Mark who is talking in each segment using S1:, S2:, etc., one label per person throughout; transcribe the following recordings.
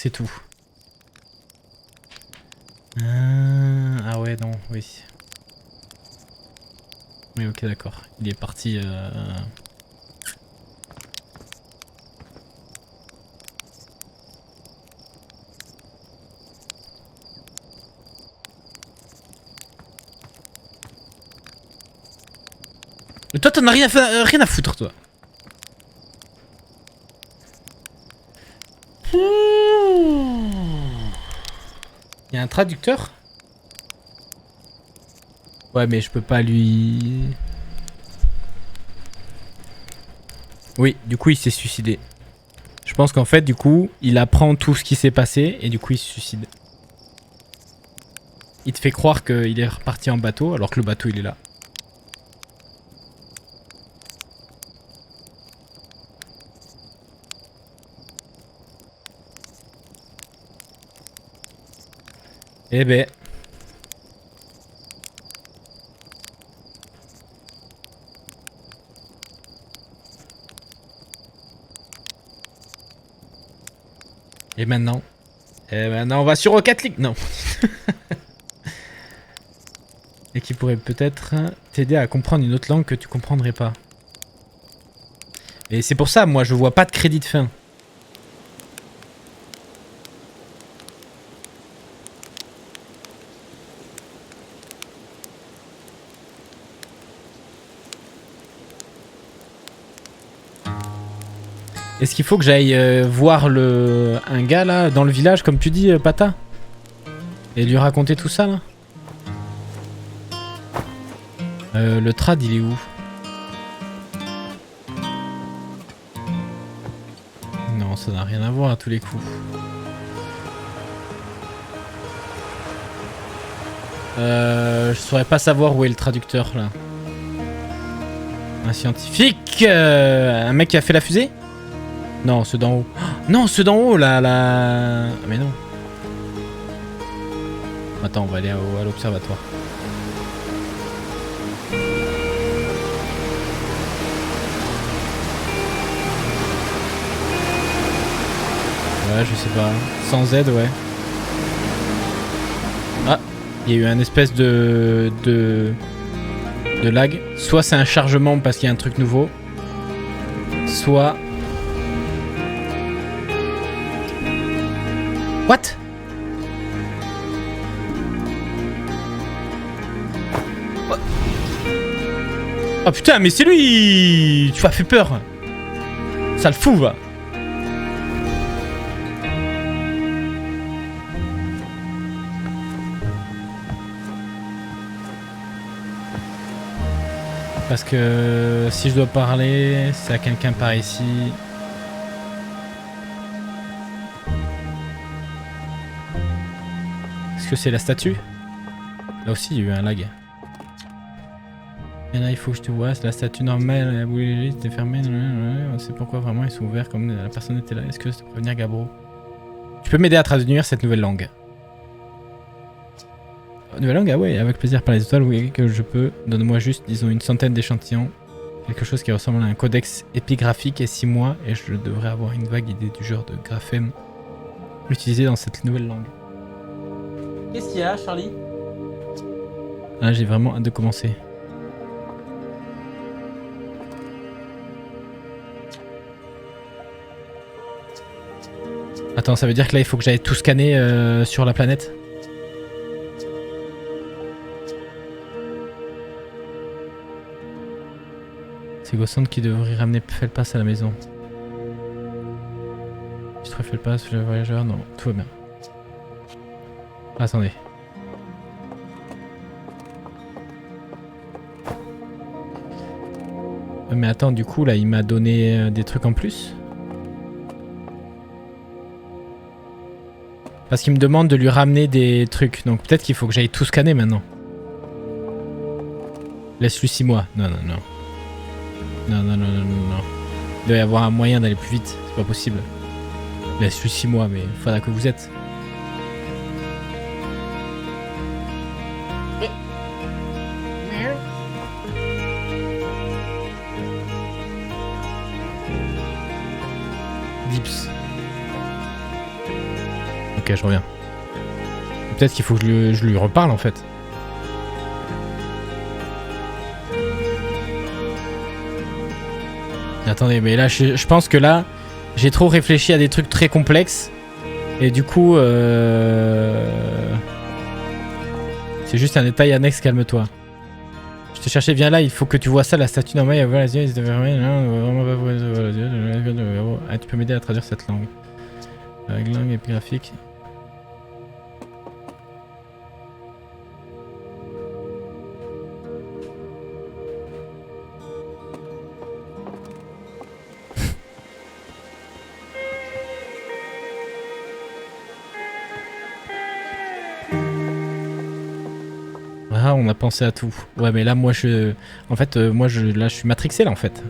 S1: C'est tout. Ah ouais, non, oui. Oui, ok, d'accord. Il est parti... Mais toi, t'en as rien à foutre, toi. Il y a un traducteur? Ouais, mais je peux pas lui... Oui, du coup, il s'est suicidé. Je pense qu'en fait, du coup, il apprend tout ce qui s'est passé et du coup, il se suicide. Il te fait croire qu'il est reparti en bateau alors que le bateau, il est là. Eh ben... Et maintenant? Et maintenant, on va sur Rocket League. Non. Et qui pourrait peut-être t'aider à comprendre une autre langue que tu comprendrais pas. Et c'est pour ça, moi, je vois pas de crédit de fin. Est-ce qu'il faut que j'aille voir un gars là dans le village comme tu dis Pata, et lui raconter tout ça là? Le trad il est où? Non, ça n'a rien à voir à tous les coups. Je saurais pas savoir où est le traducteur là. Un scientifique, un mec qui a fait la fusée? Non, ceux d'en haut. Oh, non, ceux d'en haut, là. Ah, mais non. Attends, on va aller à l'observatoire. Ouais, je sais pas. Sans aide, ouais. Ah, il y a eu un espèce de lag. Soit c'est un chargement parce qu'il y a un truc nouveau. Soit... What? Oh putain, mais c'est lui! Tu m'as fait peur! Ça le fout, va! Parce que si je dois parler, c'est à quelqu'un par ici. Est-ce que c'est la statue? Là aussi, il y a eu un lag. Et là, il faut que je te vois. C'est la statue normale. La bougie était fermée. On sait pourquoi vraiment ils sont ouverts comme la personne était là. Est-ce que c'est pour prévenir Gabro? Tu peux m'aider à traduire cette nouvelle langue? Nouvelle langue? Ah ouais, avec plaisir par les étoiles. Oui, que je peux. Donne-moi juste, disons, une centaine d'échantillons. Quelque chose qui ressemble à un codex épigraphique et 6 mois. Et je devrais avoir une vague idée du genre de graphème utilisé dans cette nouvelle langue. Qu'est-ce qu'il y a, Charlie? Ah, j'ai vraiment hâte de commencer. Attends, ça veut dire que là, il faut que j'aille tout scanner sur la planète? C'est Gossand qui devrait ramener Felpas à la maison. Je trouve Felpas, le voyageur, non, tout va bien. Attendez. Mais attends, du coup, là, il m'a donné des trucs en plus. Parce qu'il me demande de lui ramener des trucs. Donc peut-être qu'il faut que j'aille tout scanner maintenant. Laisse-lui 6 mois. Non, non, non. Non, non, non, non, non, non. Il doit y avoir un moyen d'aller plus vite. C'est pas possible. Laisse-lui 6 mois, mais faudra que vous êtes. Dips. Ok, je reviens. Peut-être qu'il faut que je lui reparle en fait. Attendez, mais là, je pense que là, j'ai trop réfléchi à des trucs très complexes. Et du coup, c'est juste un détail annexe, calme-toi. Je te cherchais, viens là, il faut que tu vois ça, la statue normale. Ah, tu peux m'aider à traduire cette langue. Langue épigraphique. Ah, on a pensé à tout. Ouais, mais là, moi, en fait, là, je suis matrixé, là, en fait.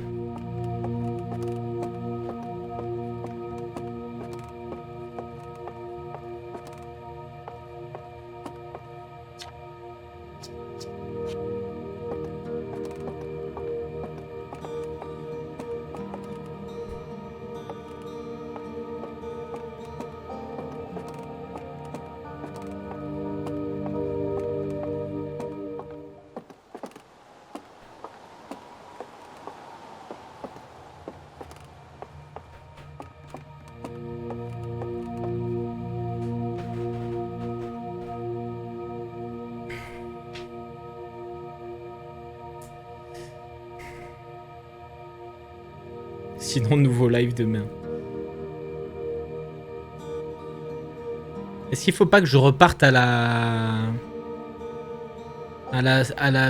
S1: Sinon, nouveau live demain. Est-ce qu'il faut pas que je reparte à la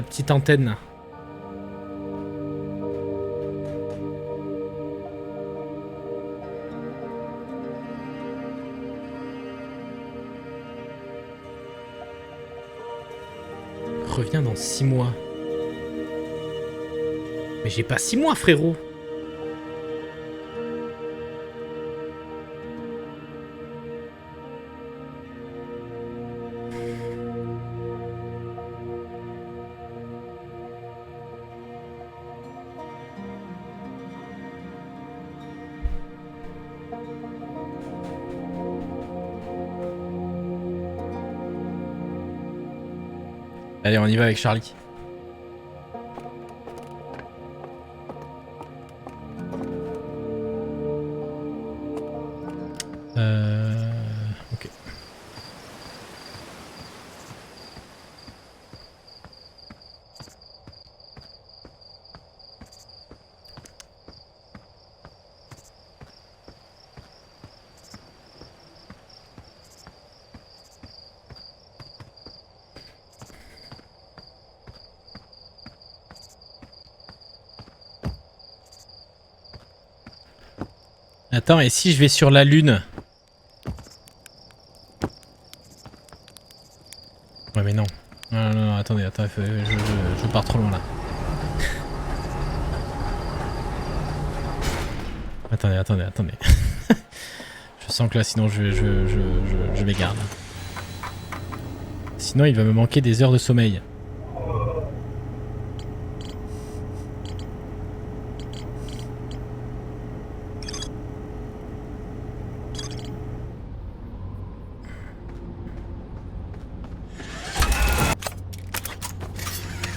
S1: petite antenne? Reviens dans 6 mois. Mais j'ai pas 6 mois, frérot. Allez, on y va avec Charlie. Ok. Attends, et si je vais sur la Lune? Ouais, mais non. Non, non, non, attendez, je pars trop loin là. Attendez. Je sens que là, sinon, je m'égare. Sinon, il va me manquer des heures de sommeil.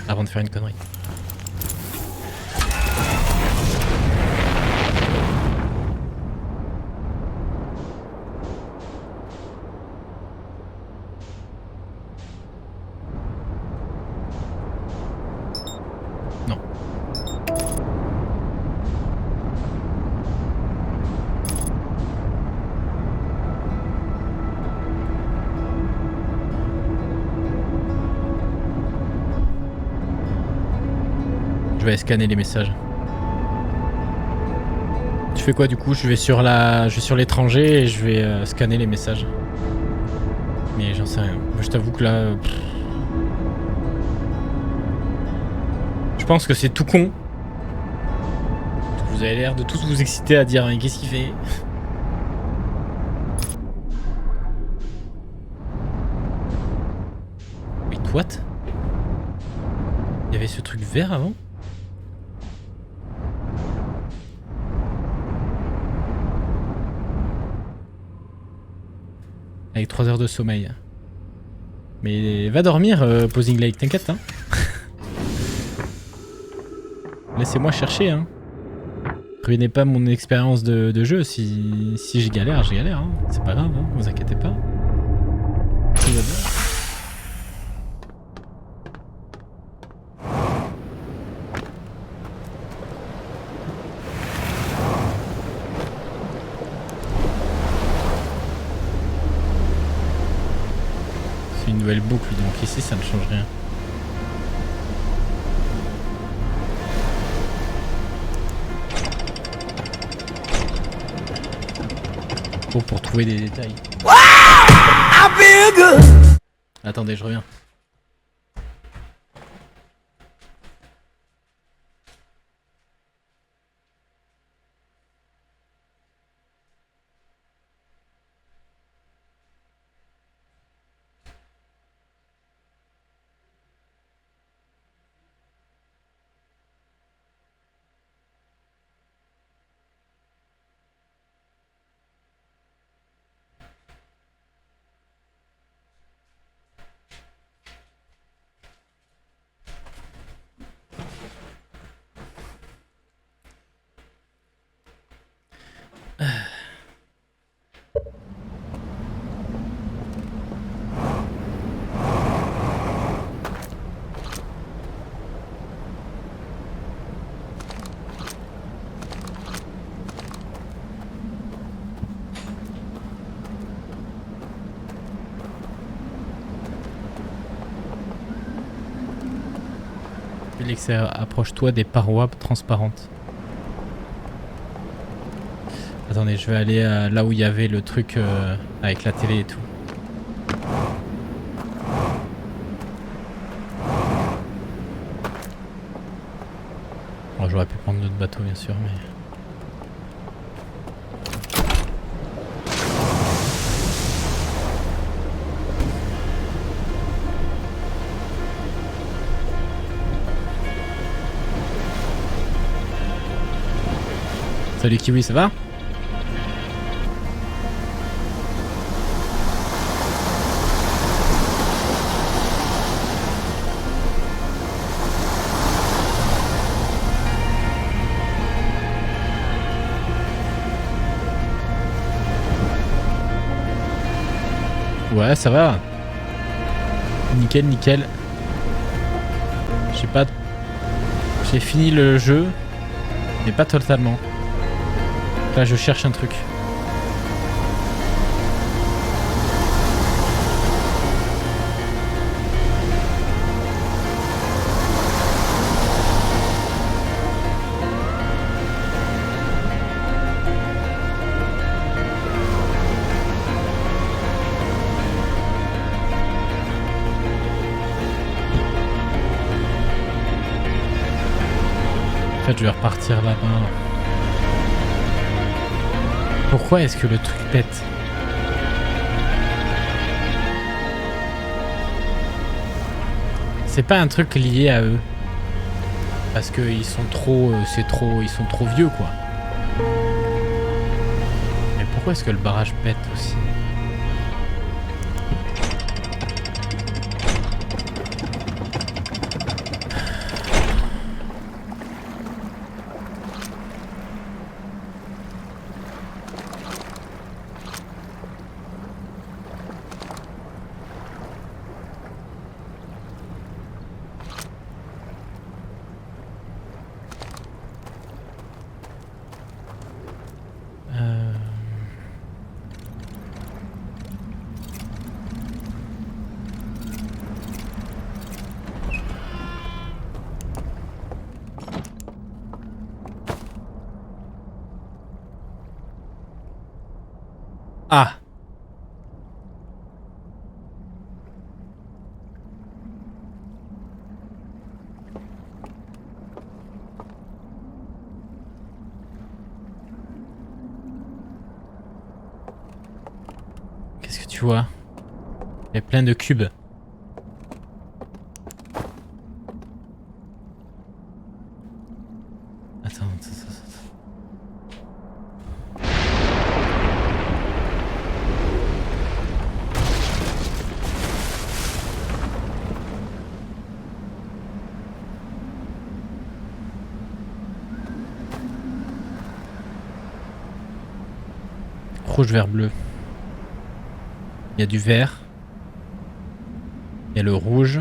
S1: Avant de faire une connerie. Non. Je vais scanner les messages. Tu fais quoi du coup? Je vais sur l'étranger et je vais scanner les messages. Mais j'en sais rien. Moi, je t'avoue que là... Je pense que c'est tout con. Vous avez l'air de tous vous exciter à dire mais qu'est-ce qu'il fait? Wait, what? Il y avait ce truc vert avant? Avec 3 heures de sommeil. Mais va dormir, Posing Lake, t'inquiète, hein. Laissez-moi chercher, hein. Ruinez pas mon expérience de jeu. Si je galère, hein. C'est pas grave, hein. Vous inquiétez pas. Tout va bien. C'est une nouvelle boucle, donc ici ça ne change rien. Oh, pour trouver des détails. Attendez, je reviens. Félix, approche-toi des parois transparentes. Attendez, je vais aller là où il y avait le truc avec la télé et tout. Bon, j'aurais pu prendre notre bateau bien sûr, mais... Salut Kiwi, ça va? Ouais, ça va. Nickel, nickel. J'ai pas... J'ai fini le jeu, mais pas totalement. Là, je cherche un truc. En fait, je vais repartir là-bas. Pourquoi est-ce que le truc pète? C'est pas un truc lié à eux. Parce qu'ils sont trop... ils sont trop vieux, quoi. Mais pourquoi est-ce que le barrage pète aussi? Ah! Qu'est-ce que tu vois? Il y a plein de cubes. Attends. rouge, vert, bleu. Il y a du vert. Il y a le rouge.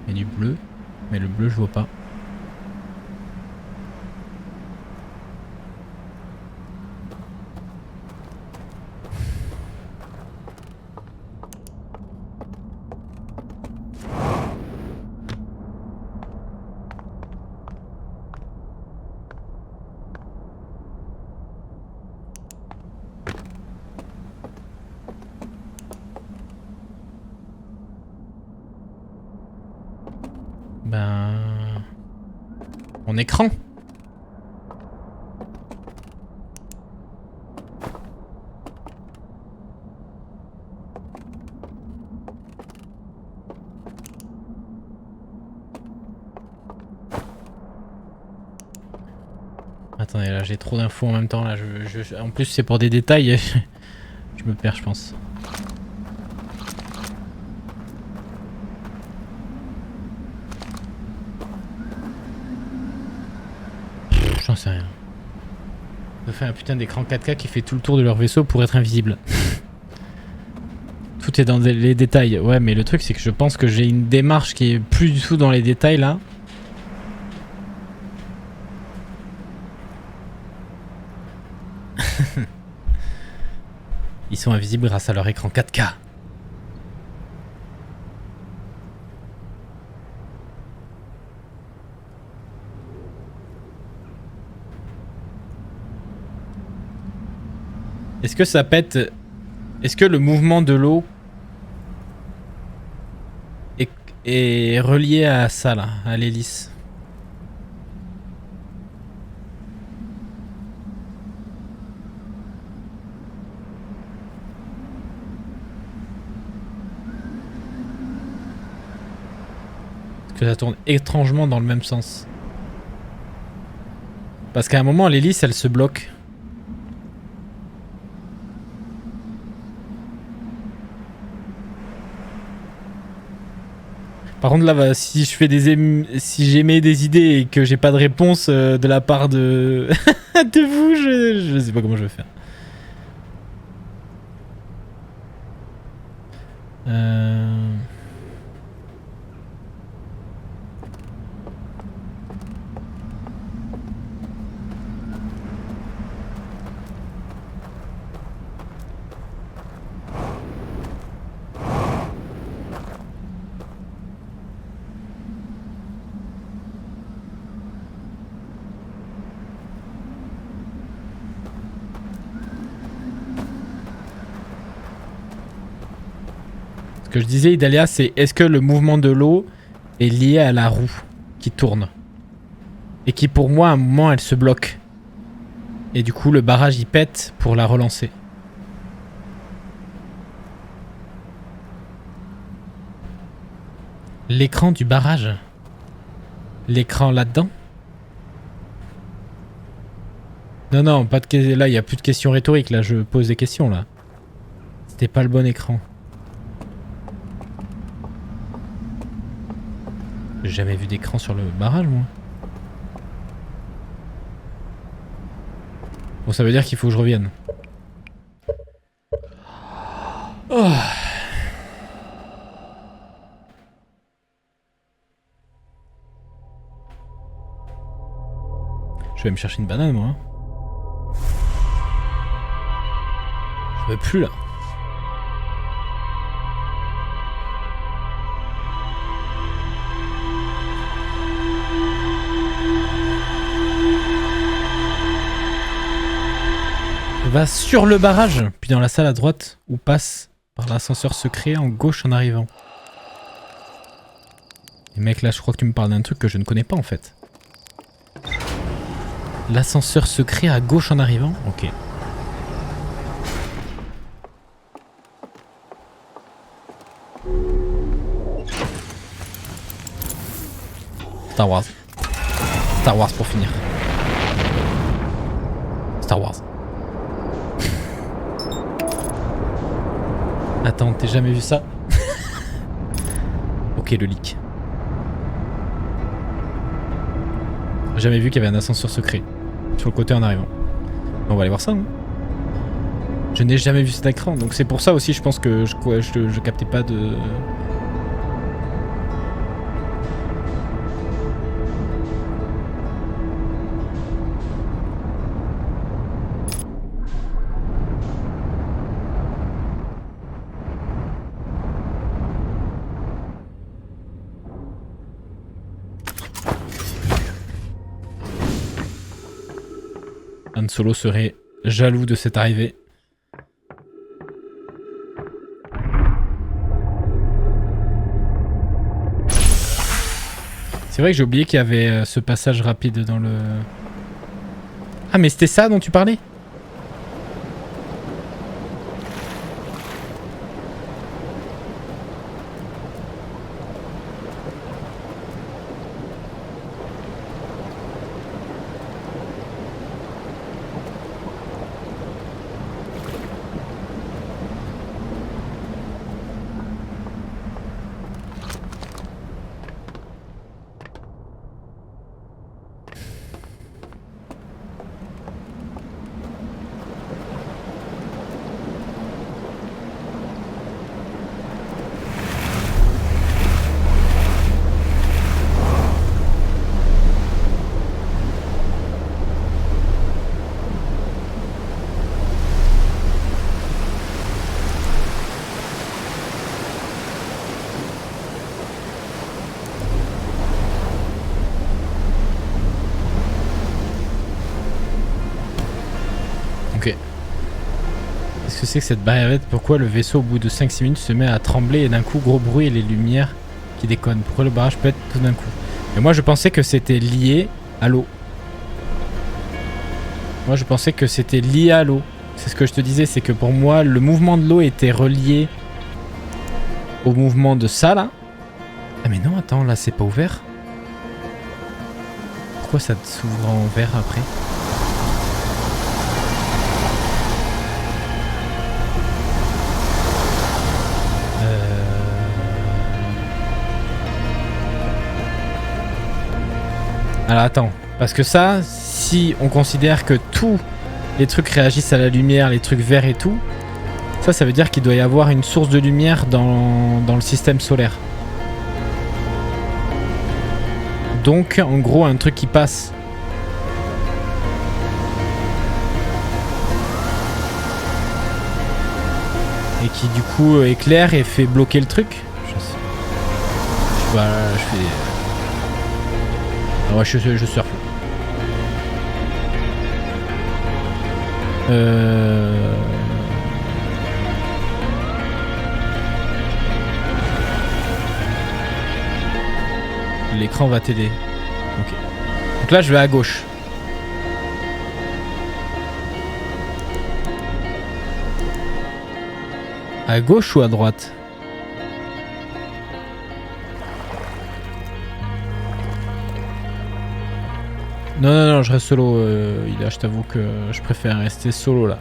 S1: Il y a du bleu. Mais le bleu, je vois pas. Ben... Mon écran. Attendez, là j'ai trop d'infos en même temps. Là, en plus c'est pour des détails. Je me perds, je pense. J'en sais rien. Ça fait un putain d'écran 4K qui fait tout le tour de leur vaisseau pour être invisible. Tout est dans les détails. Ouais, mais le truc c'est que je pense que j'ai une démarche qui est plus du tout dans les détails là. Ils sont invisibles grâce à leur écran 4K. Est-ce que ça pète? Est-ce que le mouvement de l'eau est relié à ça là, à l'hélice? Est-ce que ça tourne étrangement dans le même sens? Parce qu'à un moment l'hélice elle se bloque. Par contre là, si je fais si j'émets des idées et que j'ai pas de réponse de la part de de vous, je sais pas comment je vais faire. Ce que je disais, Idalia, c'est est-ce que le mouvement de l'eau est lié à la roue qui tourne? Et qui pour moi, à un moment, elle se bloque. Et du coup, le barrage, il pète pour la relancer. L'écran du barrage? L'écran là-dedans? Non, non, pas de là, il n'y a plus de questions rhétoriques. Là, je pose des questions, là. C'était pas le bon écran. J'ai jamais vu d'écran sur le barrage, moi. Bon, ça veut dire qu'il faut que je revienne. Oh. Je vais me chercher une banane, moi. Je veux plus, là. Va sur le barrage, puis dans la salle à droite, ou passe par l'ascenseur secret en gauche en arrivant. Et mec, là, je crois que tu me parles d'un truc que je ne connais pas en fait. L'ascenseur secret à gauche en arrivant? Ok. Star Wars. Star Wars pour finir. Star Wars. Attends, t'as jamais vu ça? Ok, le leak. J'ai jamais vu qu'il y avait un ascenseur secret sur le côté en arrivant. On va aller voir ça. Hein. Je n'ai jamais vu cet écran, donc c'est pour ça aussi je pense que je captais pas de... Han Solo serait jaloux de cette arrivée. C'est vrai que j'ai oublié qu'il y avait ce passage rapide dans le... Ah mais c'était ça dont tu parlais? Ok. Qu'est-ce que c'est que cette barrière? Pourquoi le vaisseau au bout de 5-6 minutes se met à trembler et d'un coup gros bruit et les lumières qui déconnent? Pourquoi le barrage peut être tout d'un coup? Et moi je pensais que c'était lié à l'eau. Moi je pensais que c'était lié à l'eau. C'est ce que je te disais, c'est que pour moi le mouvement de l'eau était relié au mouvement de ça là. Ah mais non attends, là c'est pas ouvert. Pourquoi ça s'ouvre en vert après? Alors attends, parce que ça, si on considère que tous les trucs réagissent à la lumière, les trucs verts et tout, ça veut dire qu'il doit y avoir une source de lumière dans le système solaire. Donc en gros un truc qui passe. Et qui du coup éclaire et fait bloquer le truc. Je sais. Voilà, je fais... Ouais, je surfe. L'écran va t'aider. Ok. Donc là, je vais à gauche. À gauche ou à droite? Non, non, non, je reste solo. Ida, je t'avoue que je préfère rester solo là.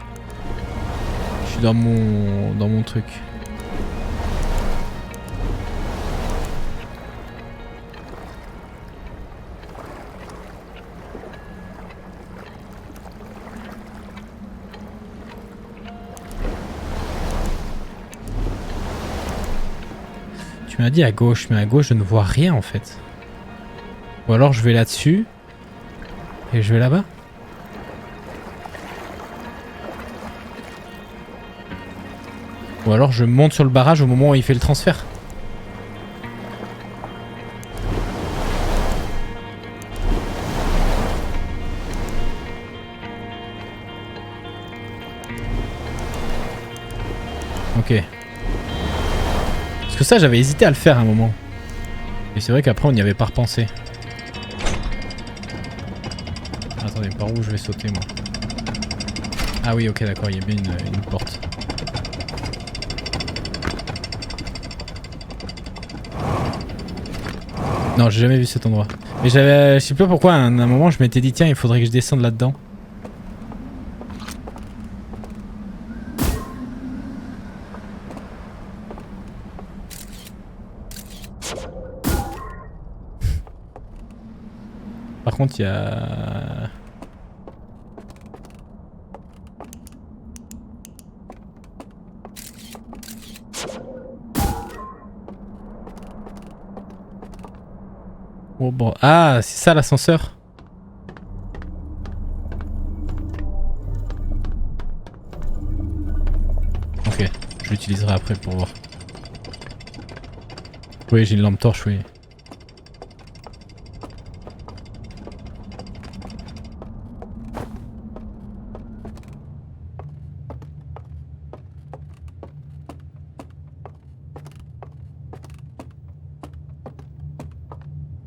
S1: Je suis dans mon truc. Tu m'as dit à gauche, mais à gauche je ne vois rien en fait. Ou alors je vais là-dessus. Et je vais là-bas. Ou alors je monte sur le barrage au moment où il fait le transfert. Ok. Parce que ça j'avais hésité à le faire à un moment. Et c'est vrai qu'après on n'y avait pas repensé. Attendez, par où je vais sauter moi? Ah oui, ok, d'accord, il y a bien une porte. Non, j'ai jamais vu cet endroit. Mais j'avais, je sais pas pourquoi, à un moment, je m'étais dit, tiens, il faudrait que je descende là-dedans. Par contre, il y a... Oh, bon. Ah, c'est ça l'ascenseur. Ok, je l'utiliserai après pour voir. Oui, j'ai une lampe torche, oui.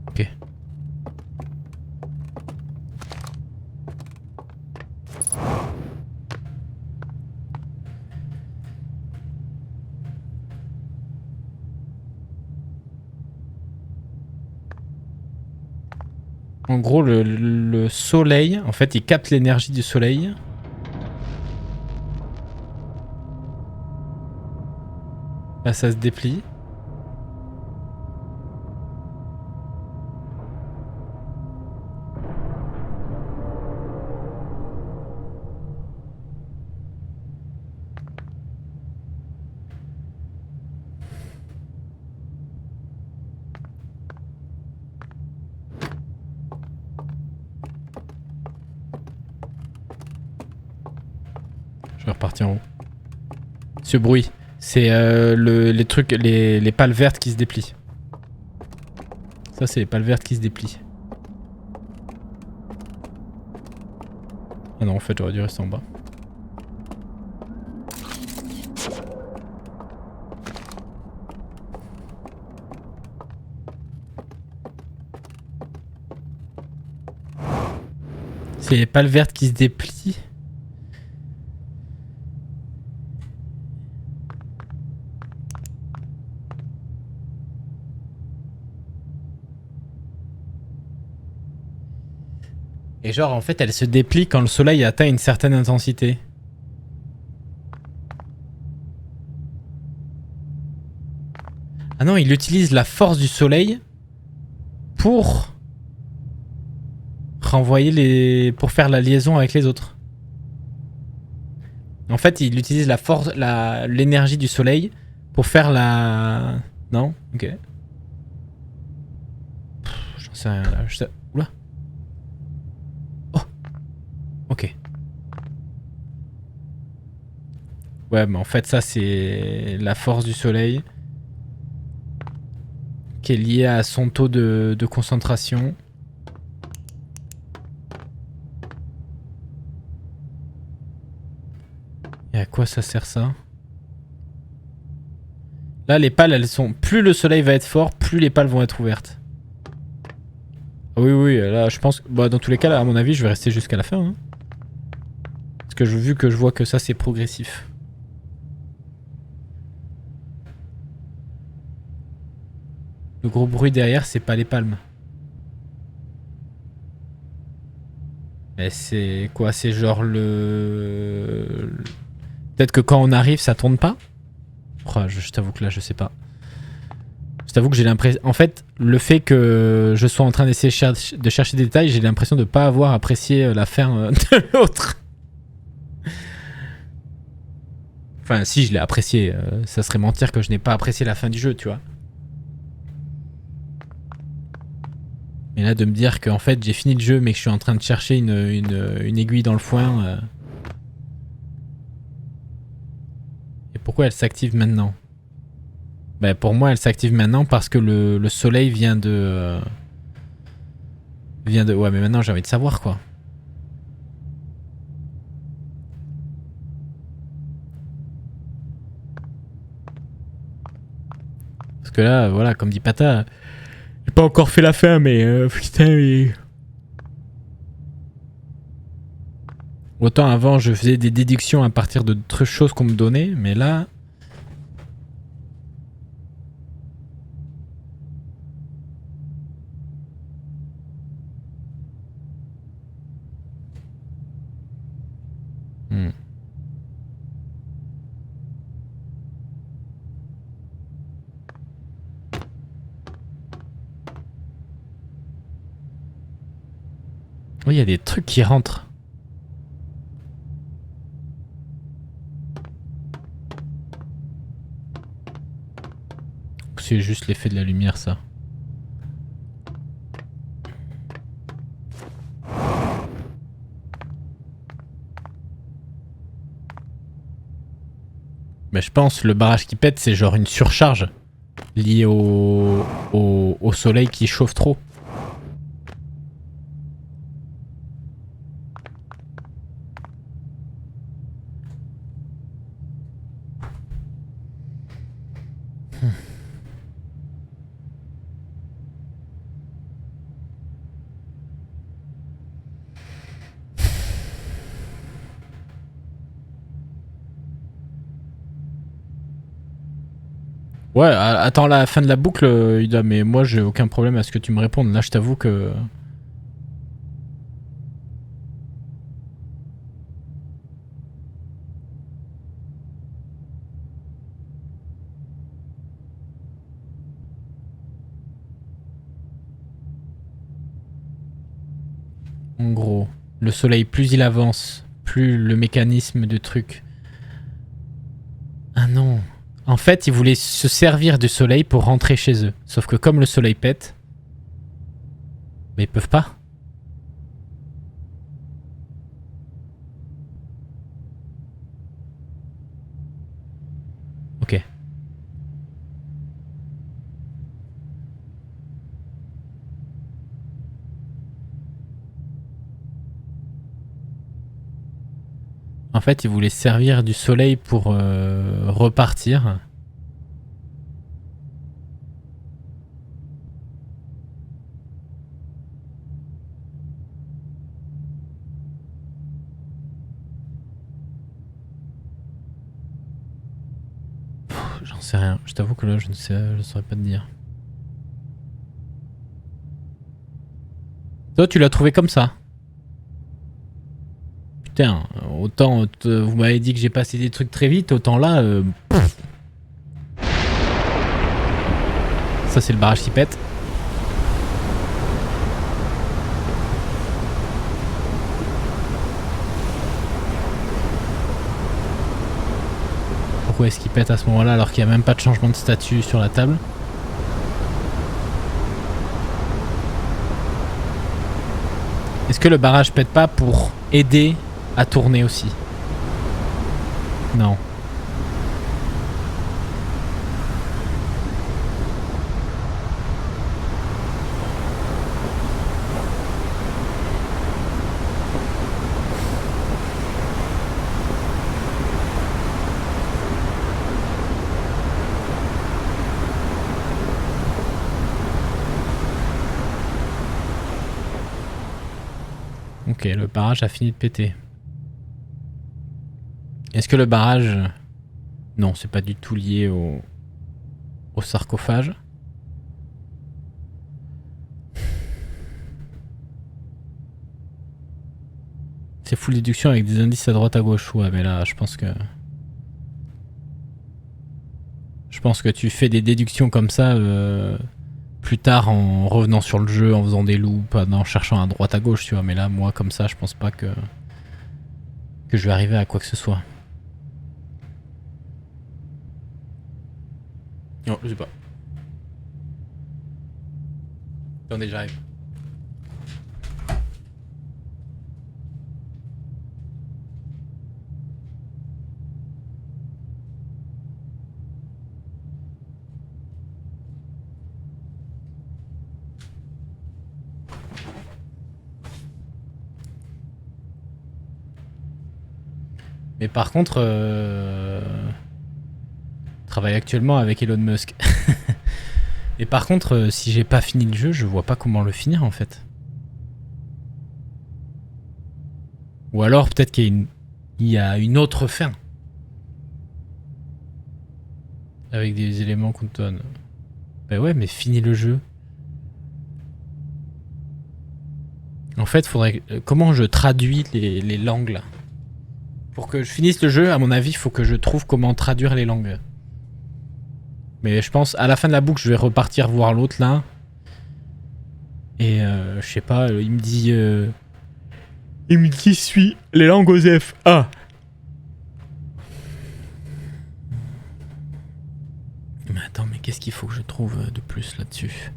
S1: Ok. En gros, le soleil, en fait, il capte l'énergie du soleil. Là, ça se déplie. Je vais repartir en haut. Ce bruit, c'est les trucs, les pales vertes qui se déplient. Ça, c'est les pales vertes qui se déplient. Ah non, en fait, j'aurais dû rester en bas. C'est les pales vertes qui se déplient. Et genre, en fait, elles se déplient quand le soleil atteint une certaine intensité. Ah non, il utilise la force du soleil pour renvoyer les... pour faire la liaison avec les autres. En fait, il utilise la force, l'énergie du soleil pour faire la... Non? Ok. J'en sais rien là. Oula. Oh. Ok. Ouais, mais en fait, ça, c'est la force du soleil qui est liée à son taux de concentration. Et à quoi ça sert ça? Là, les pales, elles sont... Plus le soleil va être fort, plus les pales vont être ouvertes. Ah oui, oui, là, je pense... Bah, dans tous les cas, là, à mon avis, je vais rester jusqu'à la fin. Hein. Parce que vu que je vois que ça, c'est progressif. Le gros bruit derrière, c'est pas les palmes. Mais c'est quoi? C'est genre le... Peut-être que quand on arrive, ça tourne pas? Oh, je t'avoue que là, je sais pas. Je t'avoue que j'ai l'impression... En fait, le fait que je sois en train d'essayer de chercher des détails, j'ai l'impression de pas avoir apprécié la fin de l'autre. Enfin, si, je l'ai apprécié. Ça serait mentir que je n'ai pas apprécié la fin du jeu, tu vois. Mais là, de me dire qu'en fait, j'ai fini le jeu, mais que je suis en train de chercher une aiguille dans le foin... Et pourquoi elle s'active maintenant? Bah, pour moi, elle s'active maintenant parce que le soleil vient de... Ouais, mais maintenant, j'ai envie de savoir, quoi. Parce que là, voilà, comme dit Pata, j'ai pas encore fait la fin, mais... putain, mais... Autant avant, je faisais des déductions à partir de choses qu'on me donnait, mais là... Hmm. Oui, il y a des trucs qui rentrent. C'est juste l'effet de la lumière, ça. Mais je pense le barrage qui pète, c'est genre une surcharge liée au soleil qui chauffe trop. Ouais, attends la fin de la boucle, Ida, mais moi j'ai aucun problème à ce que tu me répondes. Là, je t'avoue que. En gros, le soleil, plus il avance, plus le mécanisme de truc. Ah non. En fait, ils voulaient se servir du soleil pour rentrer chez eux. Sauf que comme le soleil pète, mais ils peuvent pas. Ok. En fait, ils voulaient se servir du soleil pour repartir. J'en sais rien. Je t'avoue que là, je ne saurais pas te dire. Toi, tu l'as trouvé comme ça. Putain, autant vous m'avez dit que j'ai passé des trucs très vite, autant là. Ça, c'est le barrage qui pète. Pourquoi est-ce qu'il pète à ce moment-là alors qu'il n'y a même pas de changement de statut sur la table? Est-ce que le barrage pète pas pour aider à tourner aussi? Non. Ok, le barrage a fini de péter. Est-ce que le barrage... Non, c'est pas du tout lié au sarcophage. C'est full déduction avec des indices à droite à gauche. Ouais, mais là, je pense que... Je pense que tu fais des déductions comme ça plus tard en revenant sur le jeu, en faisant des loops, en cherchant à droite à gauche, tu vois. Mais là, moi, comme ça, je pense pas que je vais arriver à quoi que ce soit. Non, je sais pas. Attendez, j'arrive. Mais par contre, travaille actuellement avec Elon Musk. Et par contre, si j'ai pas fini le jeu, je vois pas comment le finir en fait. Ou alors peut-être qu'il y a une autre fin. Avec des éléments qu'on te donne. Bah ouais, mais finis le jeu. En fait, faudrait. Comment je traduis les langues là? Pour que je finisse le jeu, à mon avis, il faut que je trouve comment traduire les langues. Mais je pense, à la fin de la boucle, je vais repartir voir l'autre là. Et je sais pas, il me dit. Il me dit suis les langues aux F. Ah! Mais attends, mais qu'est-ce qu'il faut que je trouve de plus là-dessus?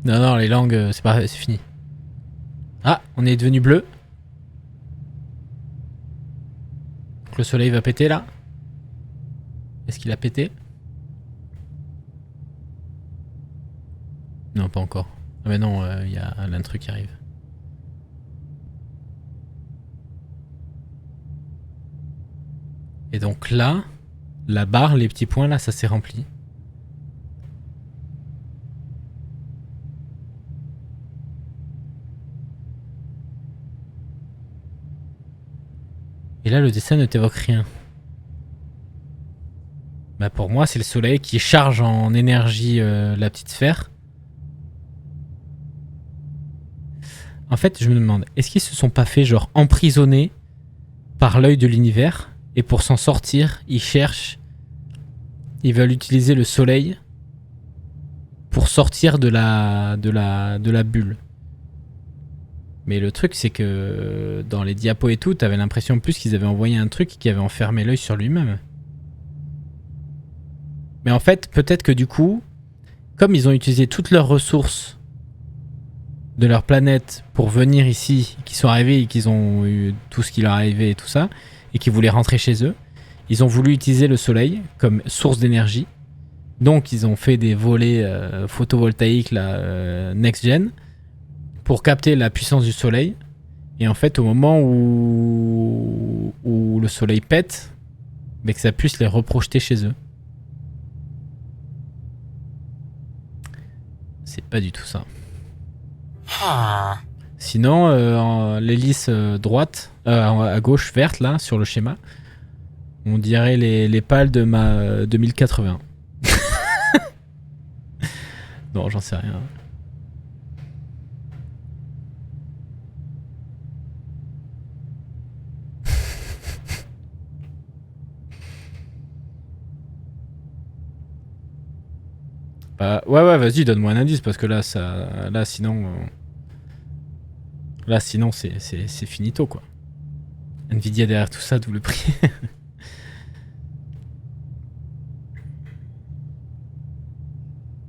S1: Non, non, les langues, c'est fini. Ah, on est devenu bleu. Donc le soleil va péter là. Est-ce qu'il a pété? Non, pas encore. Ah mais non, il y a un truc qui arrive. Et donc là, la barre, les petits points là, ça s'est rempli. Et là, le dessin ne t'évoque rien. Bah pour moi, c'est le soleil qui charge en énergie la petite sphère. En fait, je me demande, est-ce qu'ils se sont pas fait genre emprisonner par l'œil de l'univers? Et pour s'en sortir, ils cherchent, ils veulent utiliser le soleil pour sortir de la bulle. Mais le truc, c'est que dans les diapos et tout, t'avais l'impression plus qu'ils avaient envoyé un truc qui avait enfermé l'œil sur lui-même. Mais en fait, peut-être que du coup, comme ils ont utilisé toutes leurs ressources de leur planète pour venir ici, qu'ils sont arrivés et qu'ils ont eu tout ce qui leur est arrivé et tout ça, et qu'ils voulaient rentrer chez eux, ils ont voulu utiliser le soleil comme source d'énergie. Donc ils ont fait des volets photovoltaïques next-gen pour capter la puissance du soleil. Et en fait, au moment où le soleil pète, mais que ça puisse les reprojeter chez eux. C'est pas du tout ça. Sinon, l'hélice droite, à gauche verte là, sur le schéma, on dirait les pales de ma 2080. Non, j'en sais rien. Bah, ouais, vas-y, donne-moi un indice parce que là, sinon, c'est finito quoi. Nvidia derrière tout ça, d'où le prix.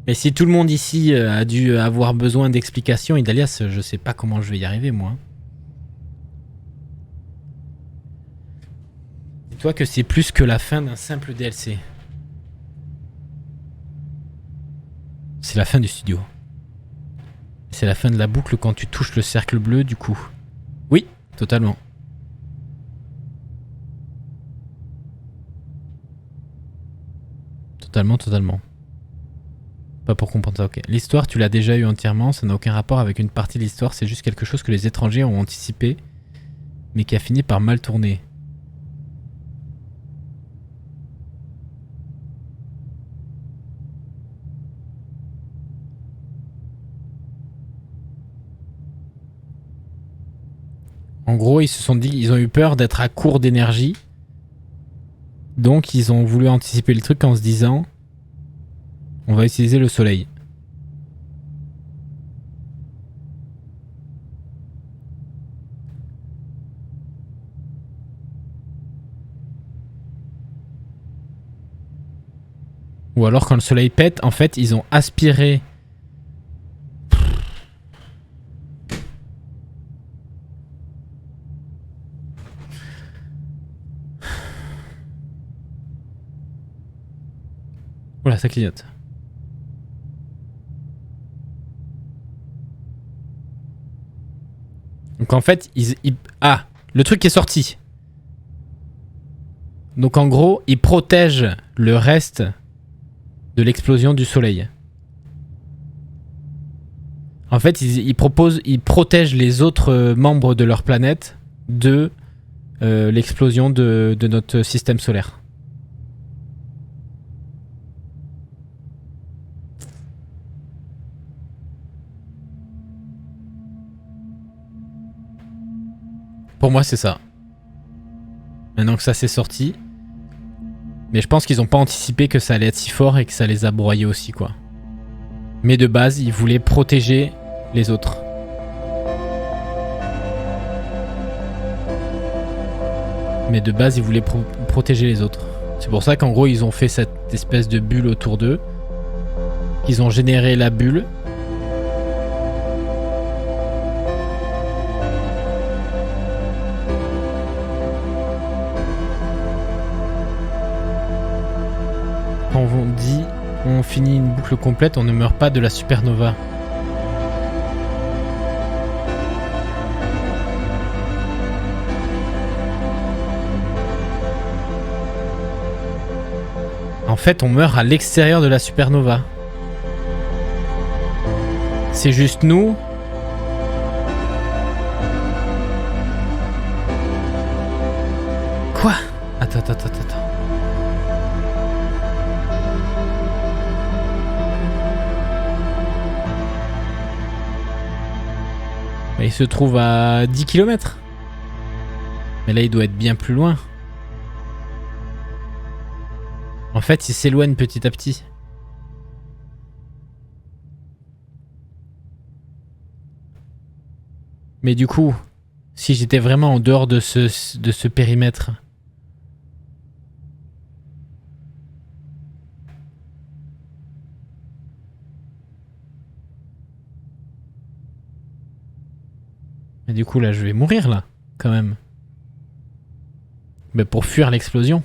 S1: Et si tout le monde ici a dû avoir besoin d'explications, Idalias, je sais pas comment je vais y arriver moi. Dis-toi que c'est plus que la fin d'un simple DLC. C'est la fin du studio. C'est la fin de la boucle quand tu touches le cercle bleu du coup. Oui, totalement. Totalement. Pas pour comprendre ça, ok. L'histoire, tu l'as déjà eu entièrement, ça n'a aucun rapport avec une partie de l'histoire, c'est juste quelque chose que les étrangers ont anticipé, mais qui a fini par mal tourner. En gros, ils se sont dit, ils ont eu peur d'être à court d'énergie, donc ils ont voulu anticiper le truc en se disant, on va utiliser le soleil. Ou alors quand le soleil pète, en fait, ils ont aspiré. Voilà, ça clignote. Donc en fait, ah, le truc est sorti. Donc en gros, ils protègent le reste de l'explosion du soleil. En fait, ils protègent les autres membres de leur planète de l'explosion de notre système solaire. Pour moi, c'est ça. Maintenant que ça s'est sorti. Mais je pense qu'ils n'ont pas anticipé que ça allait être si fort et que ça les a broyés aussi, quoi. Mais de base, ils voulaient protéger les autres. Protéger les autres. C'est pour ça qu'en gros, ils ont fait cette espèce de bulle autour d'eux. Ils ont généré la bulle. avons dit, on finit une boucle complète, on ne meurt pas de la supernova. En fait, on meurt à l'extérieur de la supernova. C'est juste nous. Quoi? Attends. Il se trouve à 10 km. Mais là, il doit être bien plus loin. En fait, il s'éloigne petit à petit. Mais du coup, si j'étais vraiment en dehors de ce périmètre... Mais du coup, là, je vais mourir, là, quand même. Mais pour fuir l'explosion.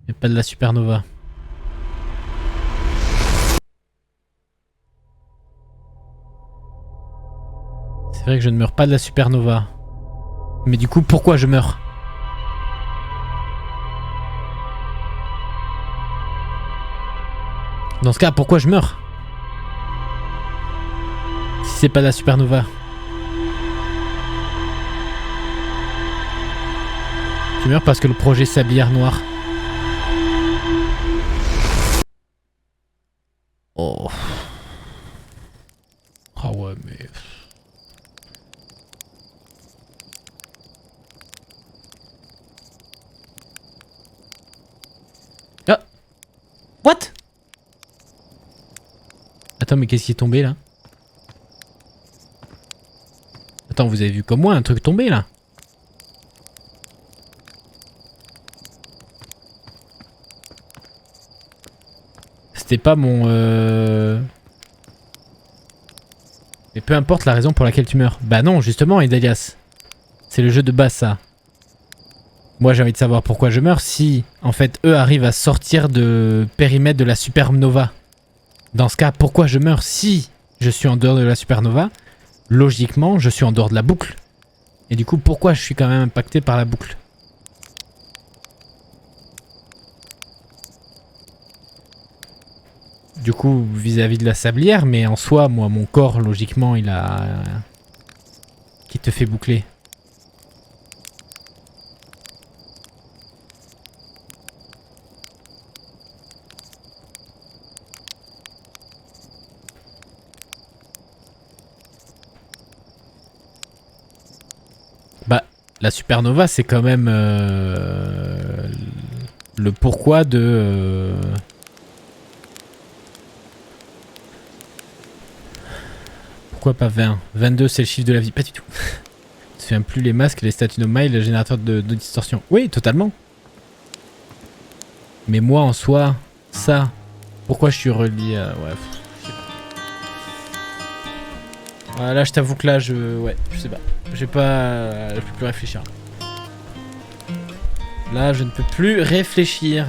S1: Mais pas de la supernova. C'est vrai que je ne meurs pas de la supernova. Mais du coup, pourquoi je meurs ? Dans ce cas, pourquoi je meurs? Si c'est pas la supernova. Tu meurs parce que le projet Sablière Noire. Oh. Ah ouais, mais... Ah. What? Attends, mais qu'est-ce qui est tombé là? Attends, vous avez vu comme moi un truc tomber là? C'était pas mon... Mais peu importe la raison pour laquelle tu meurs. Bah non, justement, Idalias. C'est le jeu de base ça. Moi j'ai envie de savoir pourquoi je meurs si, en fait, eux arrivent à sortir de périmètre de la supernova. Dans ce cas, pourquoi je meurs si je suis en dehors de la supernova? Logiquement, je suis en dehors de la boucle. Et du coup, pourquoi je suis quand même impacté par la boucle? Du coup, vis-à-vis de la sablière, mais en soi, moi, mon corps, logiquement, il a... qui te fait boucler. Bah, la supernova, c'est quand même le pourquoi de... Pourquoi pas 20? 22, c'est le chiffre de la vie. Pas du tout. Je ne souviens plus les masques, les statues de mailles, le générateur de distorsion. Oui, totalement. Mais moi, en soi, ça... Pourquoi je suis relié à... Ouais, là, je t'avoue que là, ouais, je sais pas. Je peux plus réfléchir. Là, je ne peux plus réfléchir.